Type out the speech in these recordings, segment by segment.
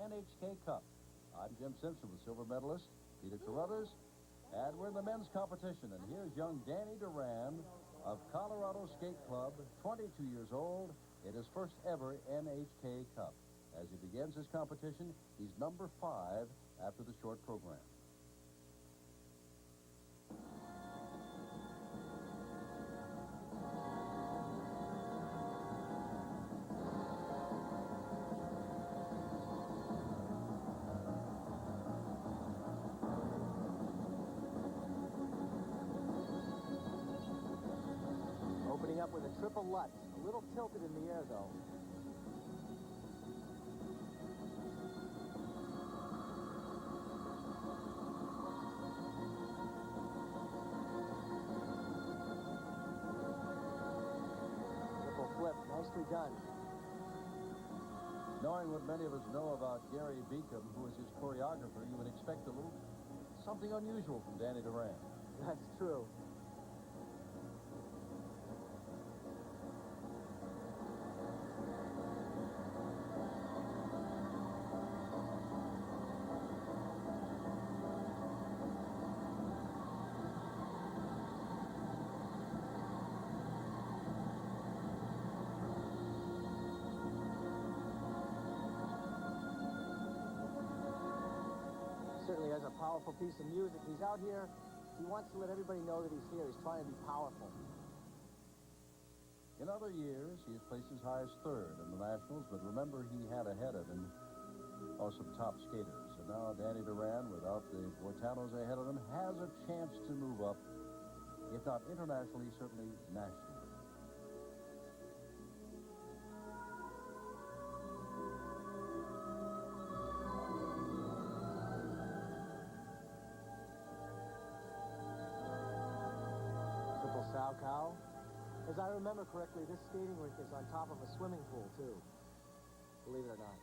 NHK Cup. I'm Jim Simpson with silver medalist Peter Carruthers, and we're in the men's competition. And here's young Danny Duran of Colorado Skate Club, 22 years old, in his first ever NHK Cup. As he begins his competition, he's number 5 after the short program. Opening up with a triple Lutz. A little tilted in the air, though. Triple flip. Nicely done. Knowing what many of us know about Gary Beacom, who is his choreographer, you would expect a little something unusual from Danny Duran. That's true. Certainly has a powerful piece of music. He's out here. He wants to let everybody know that he's here. He's trying to be powerful. In other years, he has placed as high as 3rd in the Nationals, but remember, he had ahead of him some top skaters. And now Danny Duran, without the Bortanos ahead of him, has a chance to move up, if not internationally, certainly nationally. Sow cow. As I remember correctly, this skating rink is on top of a swimming pool, too. Believe it or not.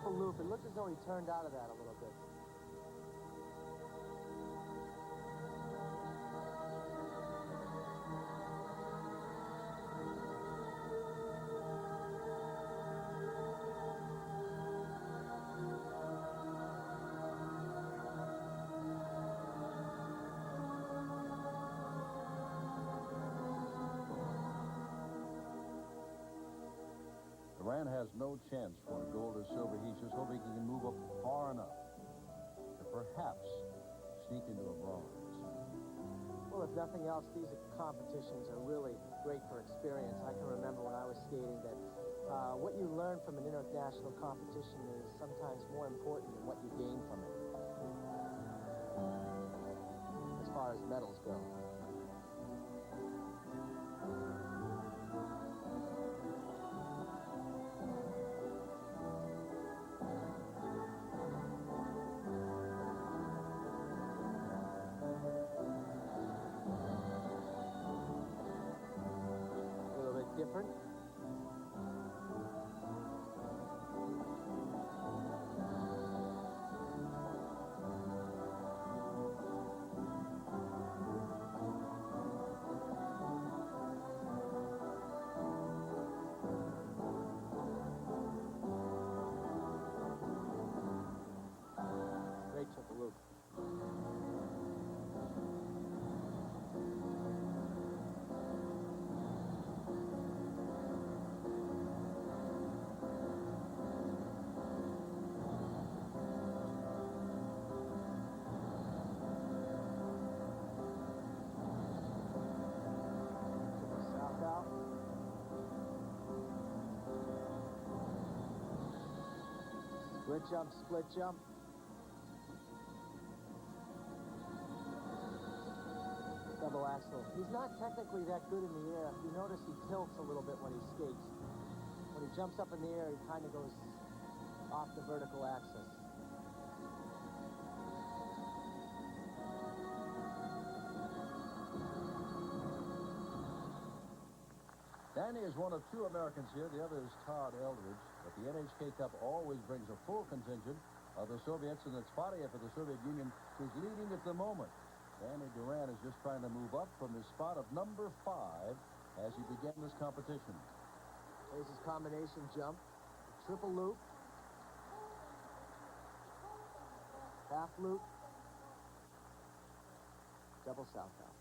Loop. It looks as though he turned out of that a little bit. Duran has no chance for gold or silver. He's just hoping he can move up far enough to perhaps sneak into a bronze. Well, if nothing else, these competitions are really great for experience. I can remember when I was skating that what you learn from an international competition is sometimes more important than what you gain from it, as far as medals go. Different. Great triple loop. Split jump, split jump. Double axel. He's not technically that good in the air. You notice he tilts a little bit when he skates. When he jumps up in the air, he kind of goes off the vertical axis. Danny is one of two Americans here. The other is Todd Eldridge. But the NHK Cup always brings a full contingent of the Soviets, and it's Fadeev of the Soviet Union who's leading at the moment. Danny Duran is just trying to move up from his spot of number 5 as he began this competition. There's his combination jump, triple loop, half loop, double southbound.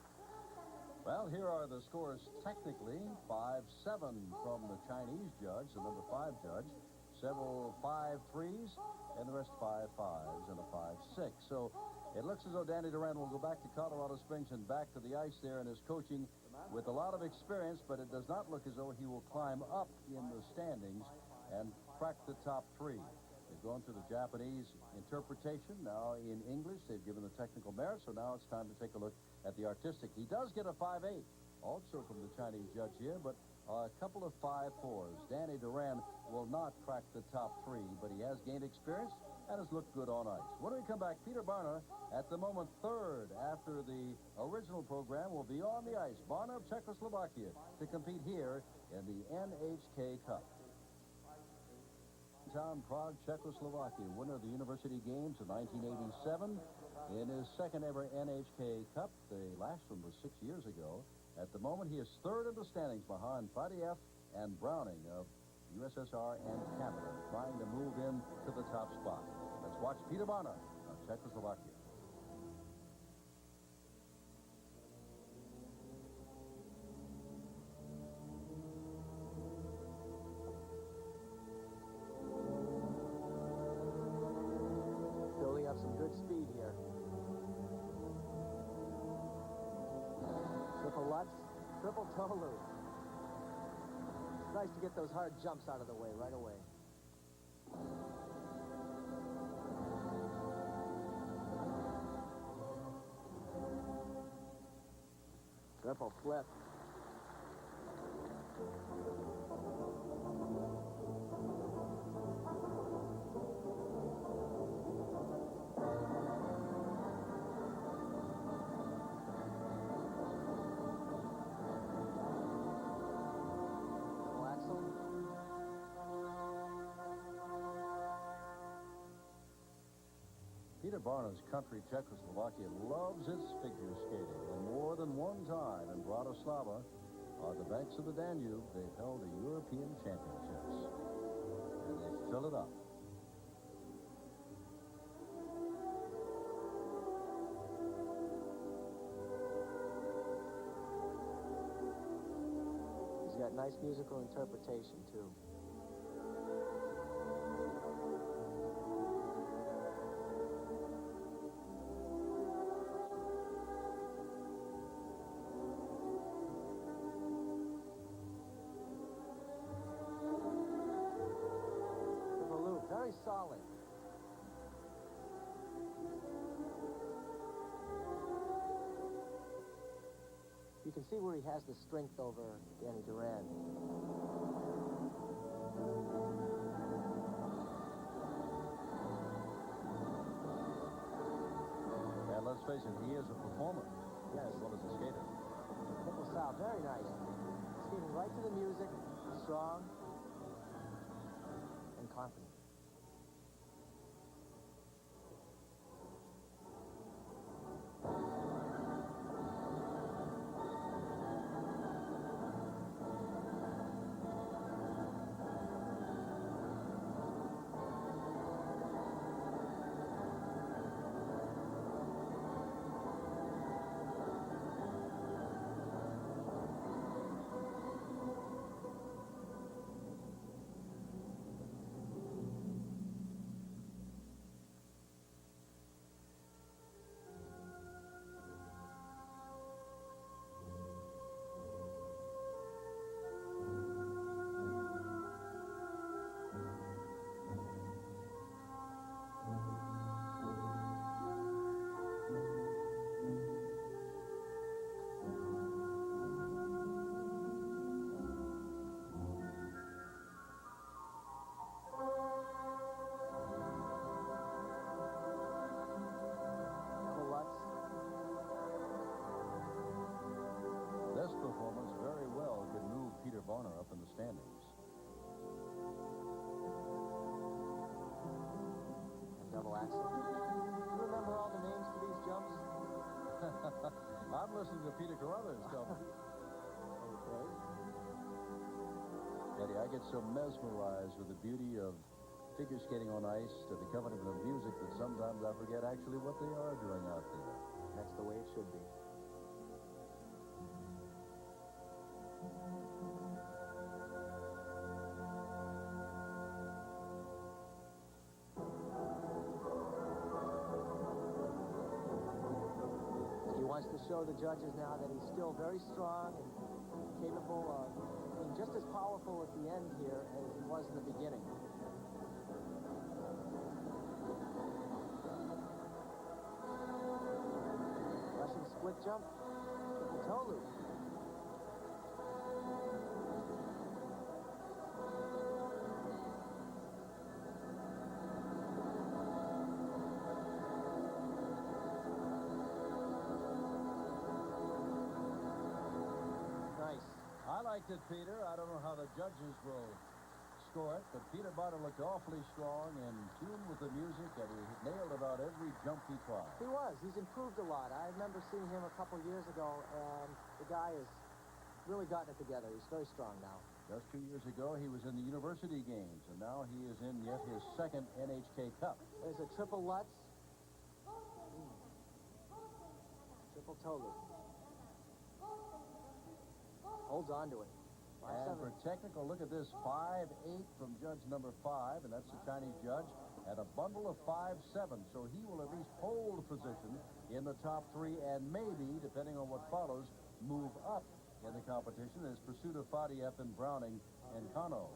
Well, here are the scores technically. 5-7 from the Chinese judge, the number 5 judge. Several 5-3s, and the rest 5-5s and a 5-6. So it looks as though Danny Duran will go back to Colorado Springs and back to the ice there in his coaching with a lot of experience, but it does not look as though he will climb up in the standings and crack the top 3. They've gone through the Japanese interpretation. Now in English, they've given the technical merit, so now it's time to take a look at the artistic. He does get a 5-8, also from the Chinese judge here, but a couple of 5-4s. Danny Duran will not crack the top 3, but he has gained experience and has looked good on ice. When we come back, Peter Barna, at the moment 3rd after the original program, will be on the ice. Barna of Czechoslovakia to compete here in the NHK Cup. Town Prague, Czechoslovakia, winner of the University Games in 1987 in his second ever NHK Cup. The last one was 6 years ago. At the moment, he is 3rd in the standings behind Fadeev and Browning of USSR and Canada, trying to move in to the top spot. Let's watch Peter Barna of Czechoslovakia. Building up some good speed here. Triple Lutz, triple toe loop. It's nice to get those hard jumps out of the way right away. Triple flip. Peter Barna's country, Czechoslovakia, loves its figure skating. And more than one time in Bratislava, on the banks of the Danube, they've held the European Championships. And they fill it up. He's got nice musical interpretation, too. Very solid. You can see where he has the strength over Danny Duran. And let's face it, he is a performer. Yes. As well as a skater. Triple south, very nice. Skating right to the music, strong and confident. Barna up in the standings. And double axel. Do you remember all the names for these jumps? I'm listening to Peter Carruthers tell me. Okay. Eddie, I get so mesmerized with the beauty of figure skating on ice to the accompaniment of music that sometimes I forget actually what they are doing out there. That's the way it should be. He wants to show the judges now that he's still very strong and capable of being just as powerful at the end here as he was in the beginning. Russian split jump, triple toe loop. Nice. I liked it, Peter. I don't know how the judges will score it, but Peter Barna looked awfully strong and in tune with the music, and he nailed about every jump he tried. He was. He's improved a lot. I remember seeing him a couple years ago, and the guy has really gotten it together. He's very strong now. Just 2 years ago, he was in the university games, and now he is in yet his second NHK Cup. There's a triple Lutz. Triple toe loop. Holds on to it. And for technical, look at this, 5-8 from judge number 5, and that's the Chinese judge, and a bundle of 5-7, so he will at least hold position in the top 3 and maybe, depending on what follows, move up in the competition in his pursuit of Fadeev and Browning and Kano.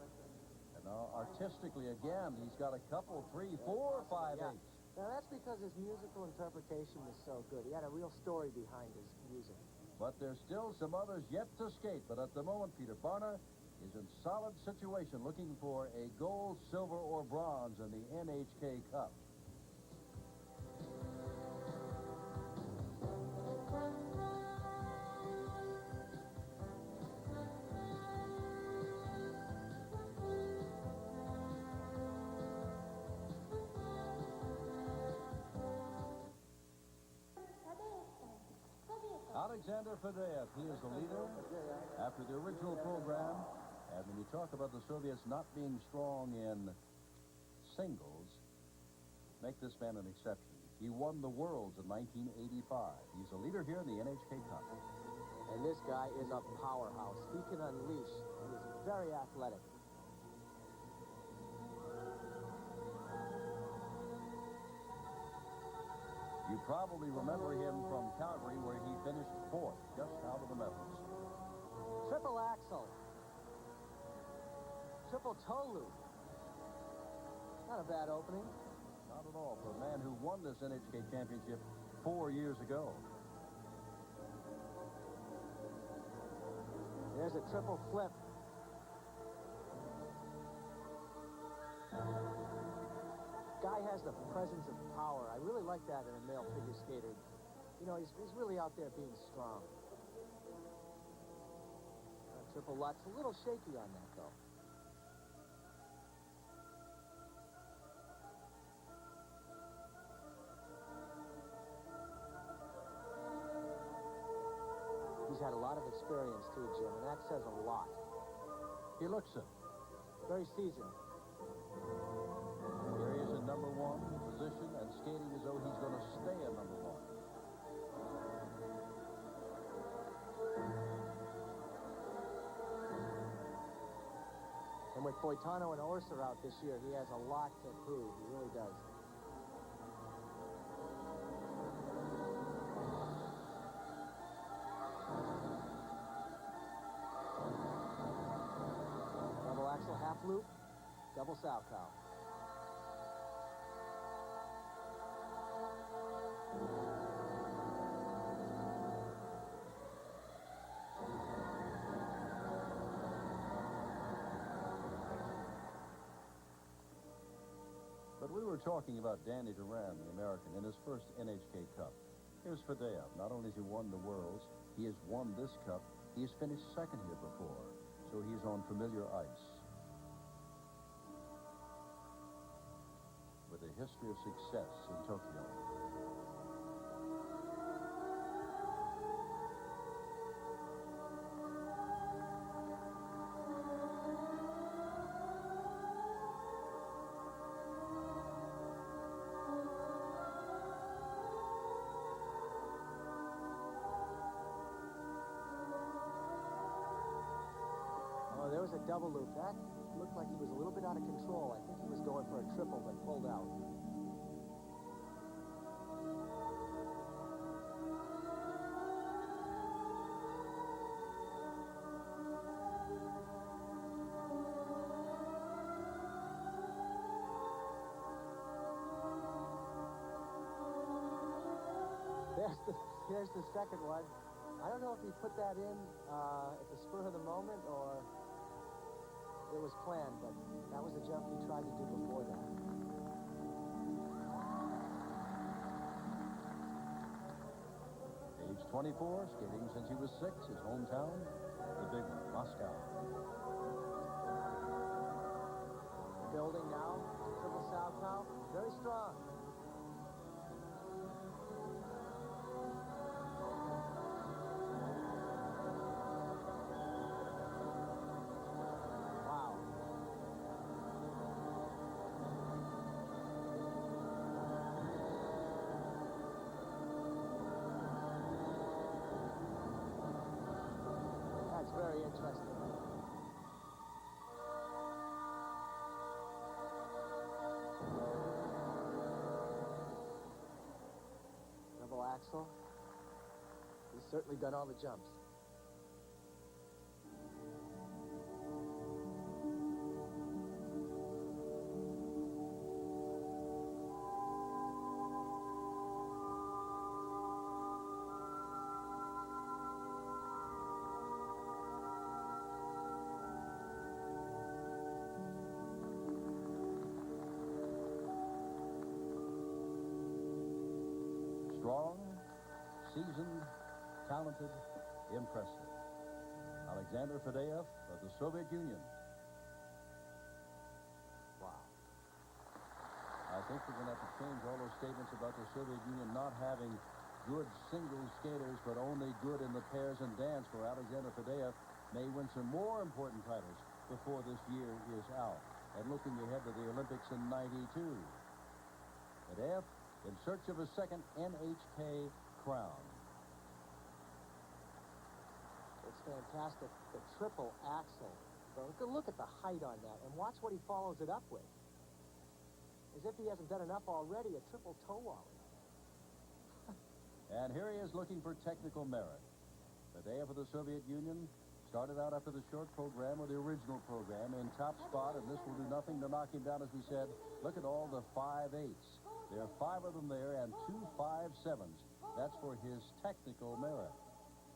And now, artistically, again, he's got a couple, 3, 4, 5-8s. Yeah. Now, that's because his musical interpretation was so good. He had a real story behind his music. But there's still some others yet to skate. But at the moment, Peter Barna is in solid situation looking for a gold, silver, or bronze in the NHK Cup. Alexander Fadeev, he is the leader after the original program. And when you talk about the Soviets not being strong in singles, make this man an exception. He won the Worlds in 1985. He's a leader here in the NHK Cup. And this guy is a powerhouse. He can unleash. He is very athletic. You probably remember him from Calgary, where he finished 4th, just out of the medals. Triple axel. Triple toe loop. Not a bad opening. Not at all for a man who won this NHK championship 4 years ago. There's a triple flip. Guy has the presence of power. I really like that in a male figure skater. You know, he's really out there being strong. Triple Lutz, a little shaky on that, though. He's had a lot of experience, too, Jim, and that says a lot. He looks it. Very seasoned. Here he is in number 1 position and skating as though he's going to stay at number 1. And with Boitano and Orser out this year, he has a lot to prove. He really does. Double axel half loop, double Salchow. But we were talking about Danny Duran, the American, in his first NHK Cup. Here's Fadeev. Not only has he won the Worlds, he has won this Cup. He has finished second here before. so he's on familiar ice. With a history of success in Tokyo. Oh, there was a double loop. That looked like he was a little bit out of control. I think he was going for a triple, but pulled out. There's the second one. I don't know if he put that in at the spur of the moment or it was planned, but that was the jump he tried to do before that. Age 24, skating since he was 6, his hometown, the big one, Moscow. Building now, triple southpaw, very strong. Very interesting. Double axel. He's certainly done all the jumps. Strong, seasoned, talented, impressive. Alexander Fadeev of the Soviet Union. Wow. I think we're going to have to change all those statements about the Soviet Union not having good single skaters, but only good in the pairs and dance, for Alexander Fadeev may win some more important titles before this year is out. And looking ahead to the Olympics in '92. Fadeev in search of a second NHK crown. It's fantastic. The triple axel. Look at the height on that, and watch what he follows it up with. As if he hasn't done enough already, a triple toe ollie. And here he is looking for technical merit. Fadeev of the Soviet Union started out after the short program or the original program in top spot, and this will do nothing to knock him down, as we said. Look at all the 5/8s. There are 5 of them there and 2 5/7s. That's for his technical merit.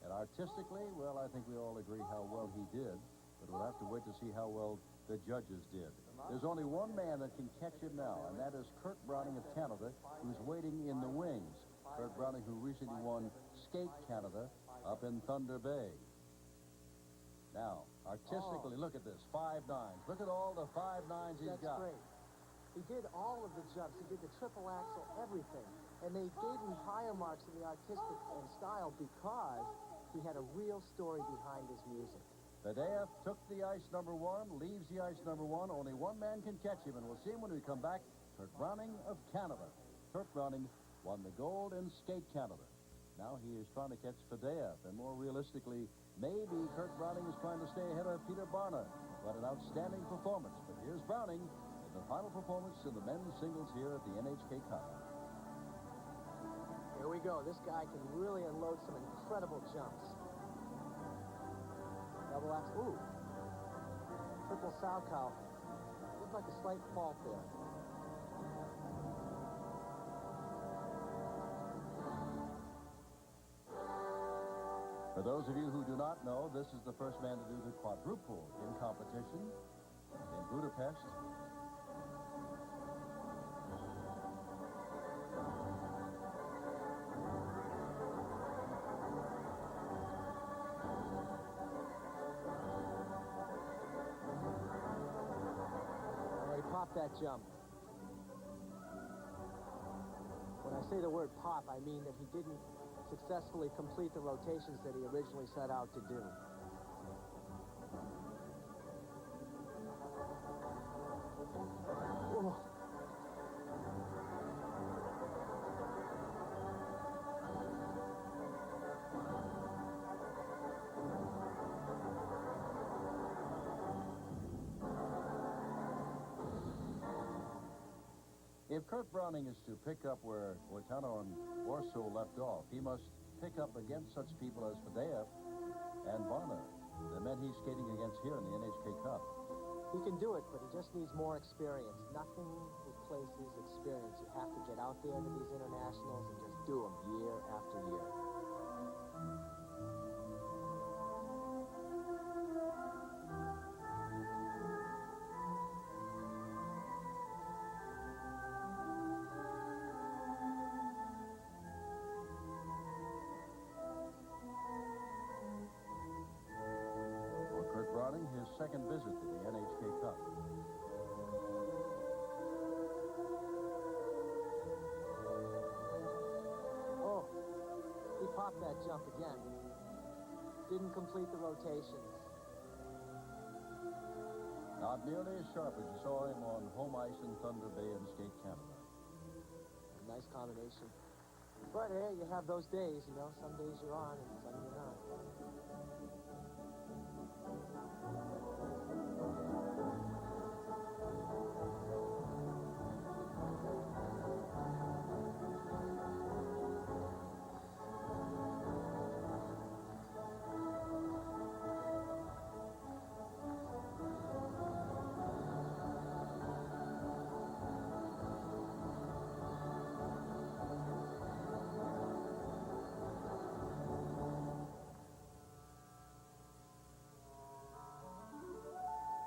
And artistically, well, I think we all agree how well he did, but we'll have to wait to see how well the judges did. There's only one man that can catch him now, and that is Kurt Browning of Canada, who's waiting in the wings. Kurt Browning, who recently won Skate Canada up in Thunder Bay. Now, artistically, look at this, 5/9s. Look at all the 5/9s he's got. That's great. He did all of the jumps. He did the triple axel, everything. And they gave him higher marks in the artistic and style because he had a real story behind his music. Fadeev took the ice number 1, leaves the ice number 1. Only one man can catch him, and we'll see him when we come back. Kurt Browning of Canada. Kurt Browning won the gold in Skate Canada. Now he is trying to catch Fadeev, and more realistically, maybe Kurt Browning is trying to stay ahead of Peter Barna. What an outstanding performance. But here's Browning in the final performance in the men's singles here at the NHK Cup. Here we go. This guy can really unload some incredible jumps. Double axel. Ooh. Triple southpaw. Looked like a slight fault there. For those of you who do not know, this is the first man to do the quadruple in competition in Budapest. that jump. When I say the word pop, I mean that he didn't successfully complete the rotations that he originally set out to do. Whoa. If Kurt Browning is to pick up where Tano and Orso left off, he must pick up against such people as Fadeev and Barna, the men he's skating against here in the NHK Cup. He can do it, but he just needs more experience. Nothing replaces experience. You have to get out there to these internationals and just do them year after year. His second visit to the NHK Cup. Oh, he popped that jump again. Didn't complete the rotations. Not nearly as sharp as you saw him on home ice in Thunder Bay and Skate Canada. A nice combination. But hey, you have those days, you know. Some days you're on and some you're not.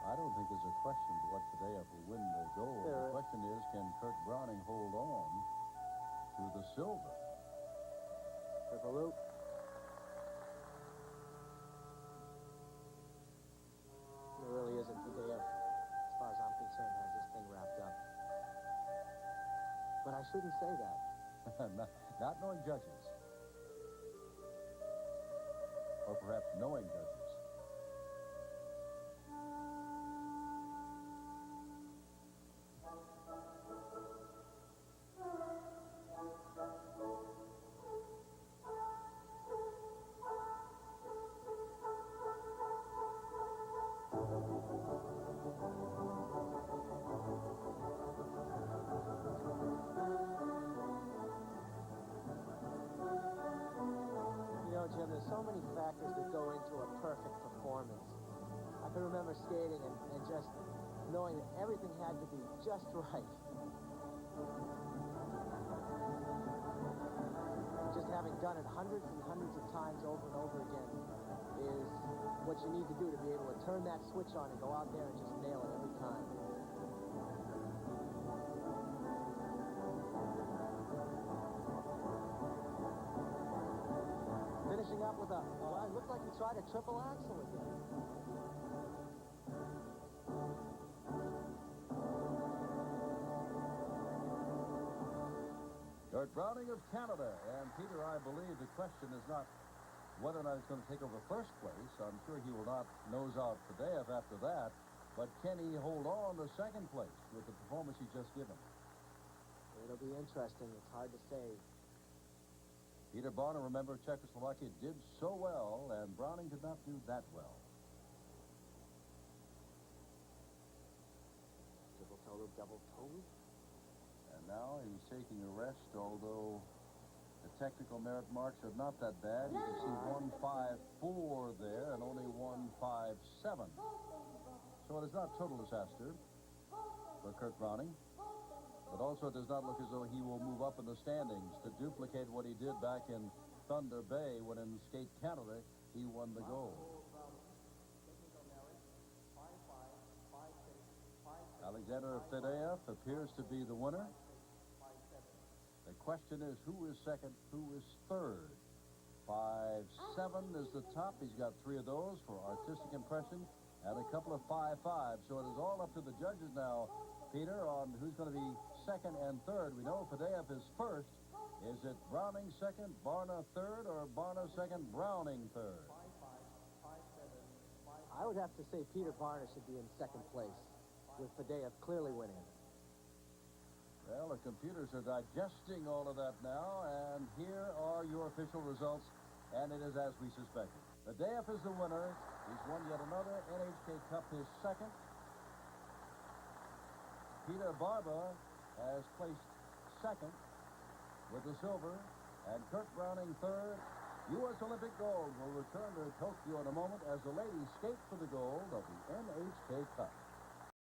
I don't think there's a question to what Fadeev will win the gold. The question is, can Kurt Browning hold on to the silver? Triple loop. There really isn't Fadeev, as far as I'm concerned, has this thing wrapped up. But I shouldn't say that. Not knowing judges. Or perhaps knowing judges. Jim, there's so many factors that go into a perfect performance. I can remember skating and just knowing that everything had to be just right. Just having done it hundreds and hundreds of times over and over again is what you need to do to be able to turn that switch on and go out there and just nail it every time. Finishing up with well, it looked like he tried a triple axel again. Kurt Browning of Canada. And Peter, I believe the question is not whether or not he's going to take over first place. I'm sure he will not nose out Fadeev after that. But can he hold on to second place with the performance he's just given? It'll be interesting. It's hard to say. Peter Barna, remember, Czechoslovakia did so well, and Browning did not do that well. Triple toe loop, double toe loop. And now he's taking a rest, although the technical merit marks are not that bad. You can see 154 there and only 157. So it is not total disaster for Kurt Browning. But also it does not look as though he will move up in the standings to duplicate what he did back in Thunder Bay when in Skate Canada he won the gold. Alexander Fadeev appears to be the winner. The question is, who is second, who is third? 5.7 is the top. He's got 3 of those for artistic impression and a couple of 5.5. So it is all up to the judges now Peter, on who's going to be second and third. We know Fadeev is first. Is it Browning second, Barna third, or Barna second, Browning third? I would have to say Peter Barna should be in second place, with Fadeev clearly winning. Well, the computers are digesting all of that now, and here are your official results, and it is as we suspected. Fadeev is the winner. He's won yet another NHK Cup, his second. Peter Barba has placed second with the silver, and Kurt Browning third. U.S. Olympic gold will return to Tokyo in a moment as the ladies skate for the gold of the NHK Cup.